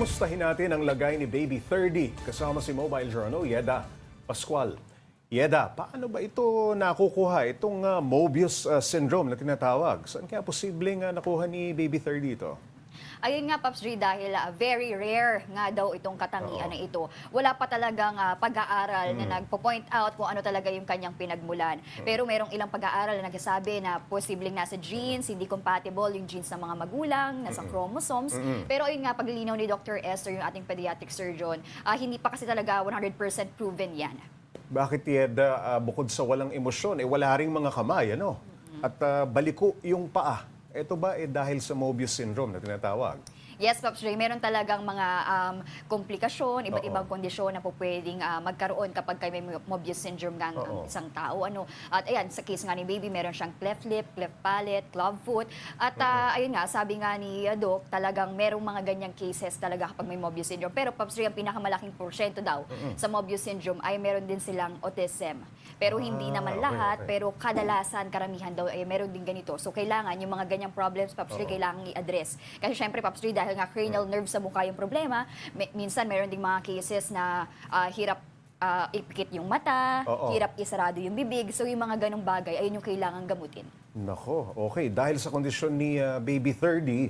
Kumustahin natin ang lagay ni Baby 30 kasama si Mobile Journal Yeda Pascual. Yeda, paano ba ito nakukuha, itong Mobius syndrome na tinatawag? Saan kaya posibleng nakuha ni Baby 30 ito? Ayun nga, Pops Dre, dahil very rare nga daw itong katangian na ito. Wala pa talagang pag-aaral na nagpo-point out kung ano talaga yung kanyang pinagmulan. Pero merong ilang pag-aaral na nagsasabi na posibleng nasa genes, hindi compatible yung genes ng mga magulang, nasa chromosomes. Pero ayun nga, paglilinaw ni Dr. Esther, yung ating pediatric surgeon, hindi pa kasi talaga 100% proven yan. Bakit Yeda, bukod sa walang emosyon, wala ring mga kamay, ano? At baliko yung paa. Ito ba dahil sa Mobius syndrome na tinatawag? Yes, Pops Dre, meron talagang mga komplikasyon, iba't ibang kondisyon na po pwedeng magkaroon kapag may Mobius syndrome ng isang tao. At ayan, sa case nga ni Baby, meron siyang cleft lip, cleft palate, club foot. At ayun nga, sabi nga ni Doc, talagang merong mga ganyang cases talaga kapag may Mobius syndrome. Pero Pops Dre, ang pinakamalaking porsyento daw sa Mobius syndrome ay meron din silang autism. Pero hindi naman lahat, pero kadalasan, karamihan daw ay meron din ganito. So kailangan yung mga ganyang problems, Pops Dre, kailangan i-address. Kasi syempre, Pops Dre, dahil nga cranial nerve sa mukha yung problema, minsan meron ding mga cases na hirap ipikit yung mata, hirap isarado yung bibig. So yung mga ganong bagay, ayun yung kailangan gamutin. Nako, okay. Dahil sa kondisyon ni Baby 30,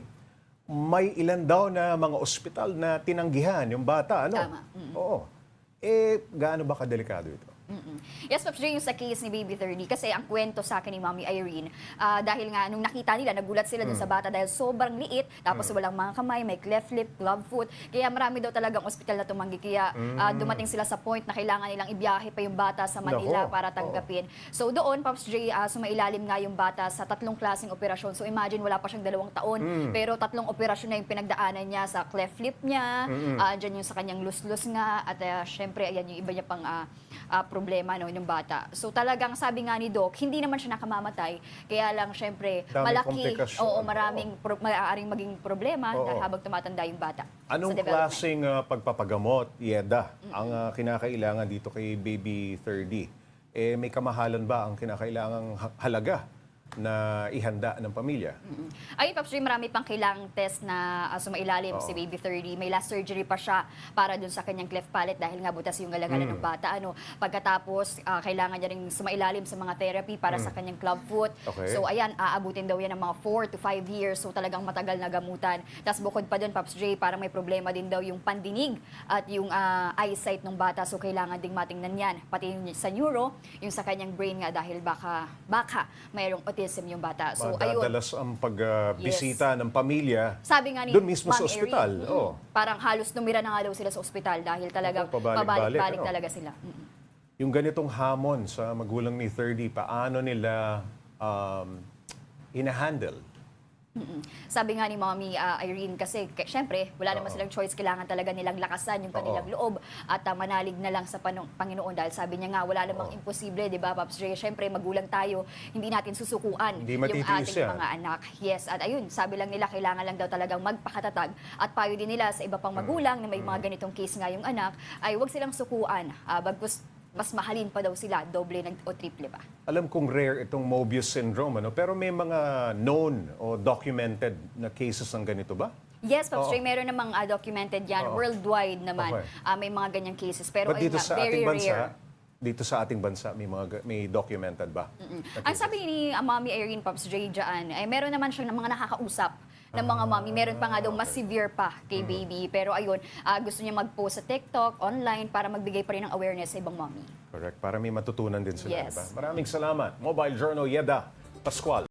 may ilan daw na mga ospital na tinanggihan yung bata, ano? Tama. Oo. Gaano ba kadelikado ito? Yes, Pops Dre, yung sa case ni Baby 30, kasi ang kwento sa akin ni Mommy Irene, dahil nga nung nakita nila, nagulat sila dun sa bata dahil sobrang liit, tapos walang mga kamay, may cleft lip, club foot, kaya marami daw talagang ospital na tumanggi, kaya dumating sila sa point na kailangan nilang ibiyahe pa yung bata sa Manila para tanggapin. So doon, Pops Dre, sumailalim nga yung bata sa 3 klaseng operasyon. So imagine, wala pa siyang 2 taon, pero 3 operasyon na yung pinagdaanan niya sa cleft lip niya, dyan yung sa kanyang lus-lus nga, at syempre, ayan yung iba niya pang problema ng bata. So talagang sabi nga ni Doc, hindi naman siya nakamamatay, kaya lang syempre malaki, maraming maaaring maging problema habang tumatanda yung bata. Anong klaseng pagpapagamot, Yeda, ang kinakailangan dito kay Baby 30? May kamahalan ba ang kinakailangang halaga na ihanda ng pamilya? Ay, Pops Dre, marami pang kailangang test na sumailalim si Baby 30. May last surgery pa siya para dun sa kanyang cleft palate dahil nga butas yung galagalan ng bata. Pagkatapos, kailangan niya rin sumailalim sa mga therapy para sa kanyang club foot. So ayan, aabutin daw yan ng mga 4 to 5 years. So talagang matagal na gamutan. Tapos bukod pa dun, Pops Dre, parang may problema din daw yung pandinig at yung eyesight ng bata. So kailangan ding matingnan yan. Pati yung sa neuro, yung sa kanyang brain nga dahil baka mayroong autism yung bata. So Madadalas ang pagbisita ng pamilya sabi nga ni doon mismo sa Ma'am ospital. Erin, parang halos tumira na nga daw sila sa ospital dahil talagang pabalik-balik talaga sila. Yung ganitong hamon sa magulang ni 30, paano nila hinahandle? Sabi nga ni Mommy Irene, kasi syempre wala naman silang choice, kailangan talaga nilang lakasan yung kanilang loob at manalig na lang sa Panginoon dahil sabi niya nga wala namang imposible, di ba, Pops Dre? Syempre magulang tayo, hindi natin susukuan yung ating mga anak. Yes, at ayun, sabi lang nila kailangan lang daw talagang magpakatatag at payo din nila sa iba pang magulang na may mga ganitong case nga yung anak ay huwag silang sukuan, bagkus mas mahalin pa daw sila, doble o triple pa. Alam kong rare itong Mobius syndrome, pero may mga known o documented na cases ng ganito ba? Yes, Pops Dre, meron namang documented yan. Worldwide naman, may mga ganyang cases. Pero dito ayun sa very ating bansa, rare. dito sa ating bansa, may documented ba? Ang sabi ni Mommy Irene, Pops Dre, dyan, ay meron naman siyang mga nakakausap ng mga mommy. Meron pa nga daw mas severe pa kay Baby. Pero ayun, gusto niya mag-post sa TikTok, online, para magbigay pa rin ng awareness sa ibang mommy. Correct. Para may matutunan din sila. Yes. Diba? Maraming salamat. Mobile Journal Yeda Pascual.